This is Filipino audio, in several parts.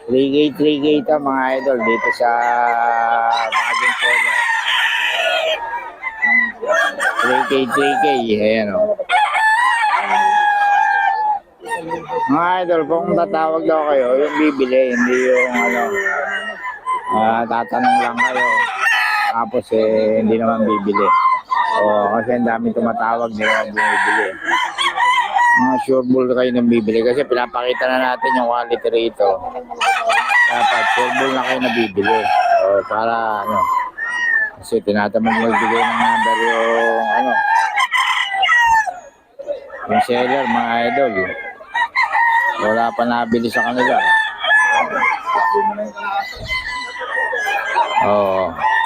3K ito mga idol dito sa Bagong Solo. 3K. Ayan o. Mga idol, kung tatawag daw kayo, yung bibili, hindi yung tatanong lang kayo. Tapos hindi naman bibili. Kasi ang dami tumatawag, hindi naman bumibili. Mga sure bull kayo nang bibili kasi pinapakita na natin yung quality rito. Dapat sure bull na kayo nabibili. Para kasi tinatamad magbigay ng number yung seller mga idol. Wala pa nabili sa kanila.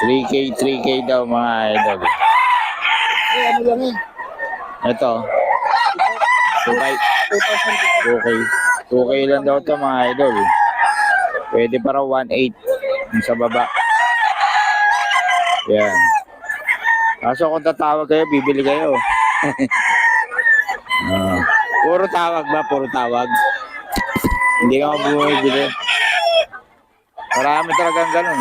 3K daw mga idol. Ito 2K lang daw ito mga idol. Pwede para 1.8 sa baba. Yan. Kaso kung tatawag kayo, bibili kayo. Puro tawag ba? Puro tawag. Hindi ka bumibili. Marami talagang ganun.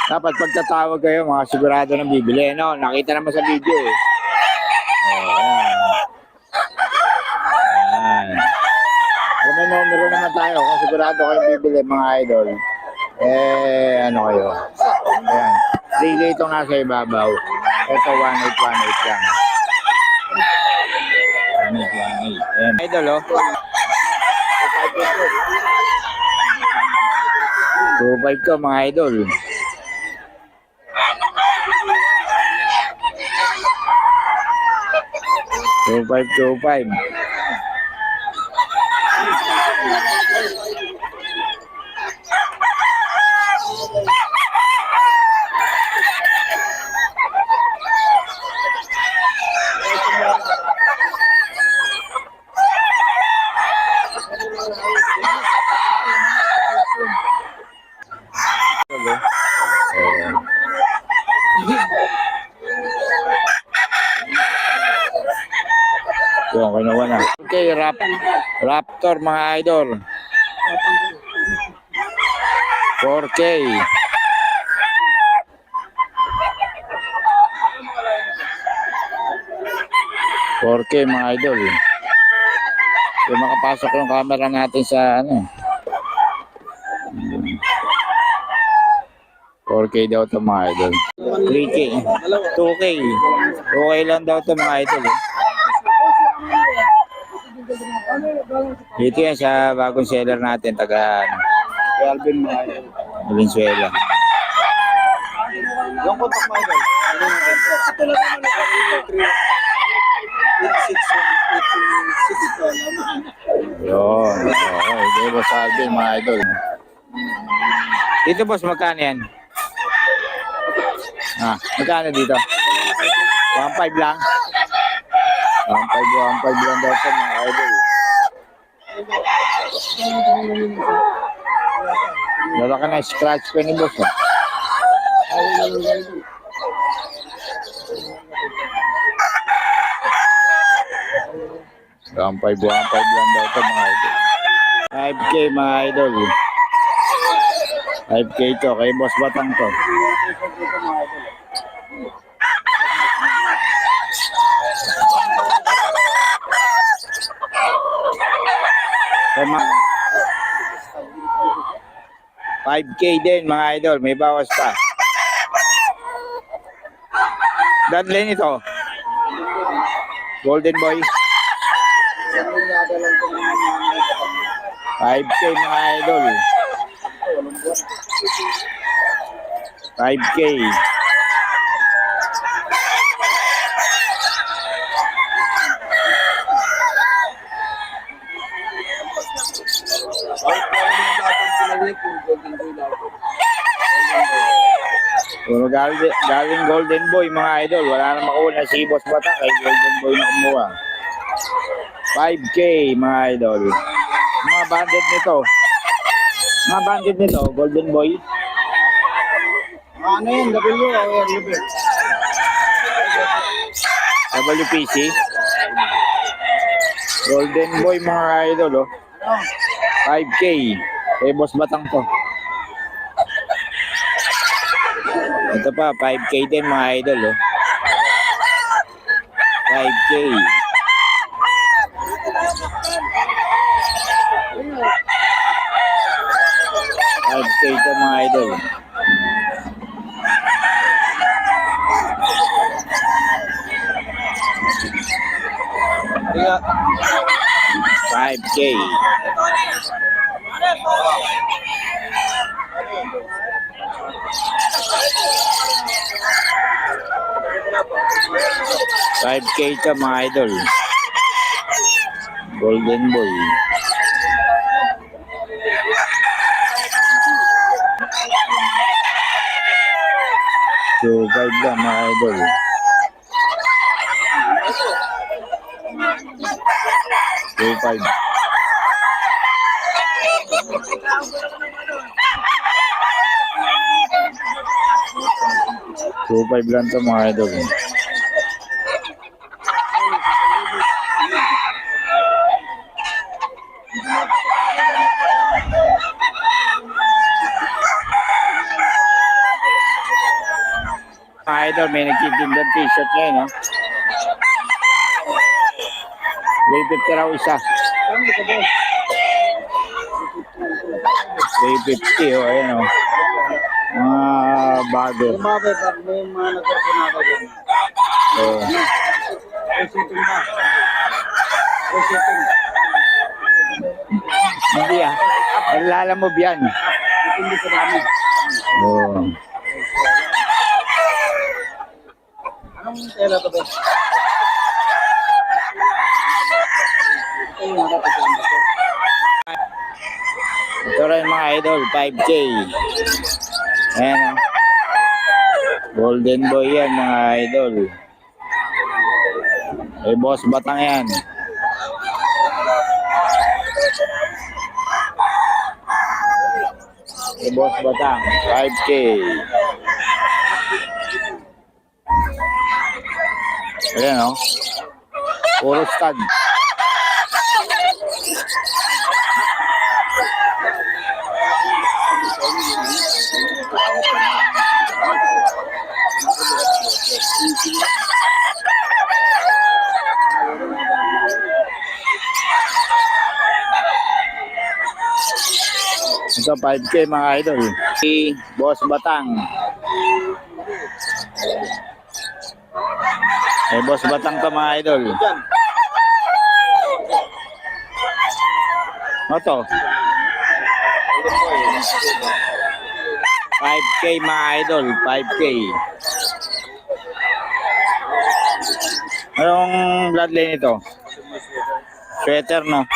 Dapat pagtatawag kayo, mga sigurado ng bibili. Nakita naman sa video eh. Kung may numero naman tayo, kung sigurado kayo bibili mga idol, kayo. Ayan. 3K itong nasa ibabaw. Ito 1.8 lang. 1.8. Ayan. Idol 2.5 to mga idol. 2.5. Yung kinuha na. Okay, Raptor mga idol. 4K. 4K mga idol. Yung makapasok yung camera natin sa 4K daw ito mga idol. 3K. 2K. 2K lang daw ito mga idol. Dito yan sa bagong seller natin, taga Alvin mga idol. Valenzuela. Yung kontak mga idol. Ito lang naman. 86. Yun. Okay. Dito boss Alvin mga idol. Dito boss, magkano yan? Magkano dito? 1.5 lang? 1.5 lang daw ito mga idol. Wala ka na scratch pa ni boss. 1.5 lang daw ito mga idol. 5K mga idol. 5K ito, kay Boss Batang to. Tama. 5K din mga idol, may bawas pa. Dadlin ito. Golden Boy. 5K mga idol. 5K. Puro galing Golden Boy mga idol. Wala na makuha si Boss Bata kay Golden Boy na kumuha. 5K mga idol. Mga banded nito. Golden Boy. Ano yun? WPC. Golden Boy mga idol, oh. 5K. Eh, boss batang to. Ito pa, 5K din mga idol, oh. 5K. 5K ito mga idol. Kaya, 5K. Five K ito mga idol. Golden Boy. So, 5 lang mga idol. So, 5. So, 5 lang ito mga idol. Mga idol, may nagtitindang t-shirt ngayon, no? 350 raw isa. 350, oh, ayan, oh. Mga bago. yung mga pepper, may mga nagkakunaka dyan. Oh. Receiving ba? Receiving. Hindi ah. Nalalamob yan. Depende sa dami. Oh. Anong tela to ba? Ito yung nakapagyan ba? Ito rin mga idol, 5K. Ayan, oh. Golden Boy yan mga idol. Eh, boss batang yan. Eh, boss batang, 5K. Ayan, oh. Puro stud. Ito 5K mga idol. Si Boss Batang. Eh, Boss Batang to mga idol. Dyan. Ano to? 5K mga idol. 5K. Anong bloodline ito? Sweater, no?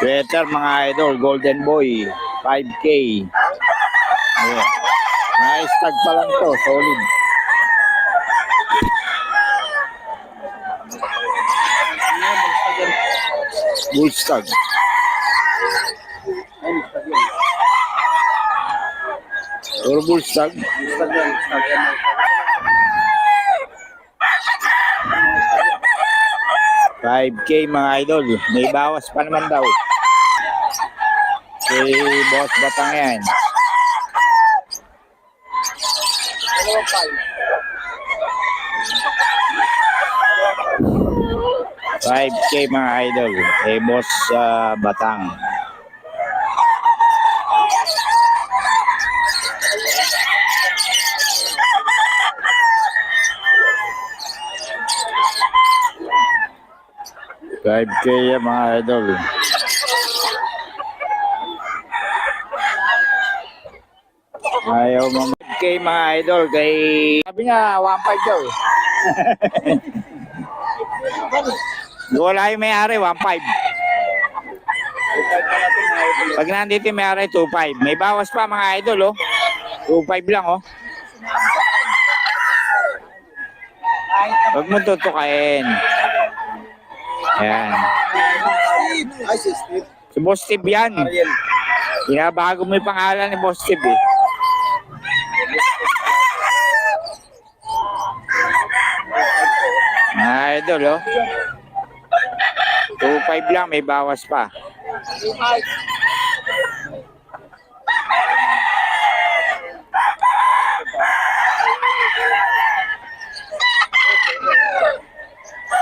Sweater mga idol. Golden Boy. 5K. Ayan. Nice tag pa lang to. Solid. Bull tag. Ay, stag yan. Puro bull tag. Stag yan, stag yan. 5K mga idol. May bawas pa naman daw. Si Boss Batang yan. Dalawang pile. 5K mga idol. Eh, Boss Batang. $5K yan mga idol. Ayaw mo 5K mga idol. Kay sabi nga 1.5 daw eh. Wala yung may-ari 1.5. Pag nandito yung may-ari 2.5. May bawas pa mga idol, oh. 2.5 lang, oh. Huwag mo tutukain. Ayan. Ay, si Steve. Si Boss Steve yan. Ariel. Binabago mo yung pangalan ni Boss Steve, eh. Mga idol, oh. 2.5 lang, may bawas pa. 2.5.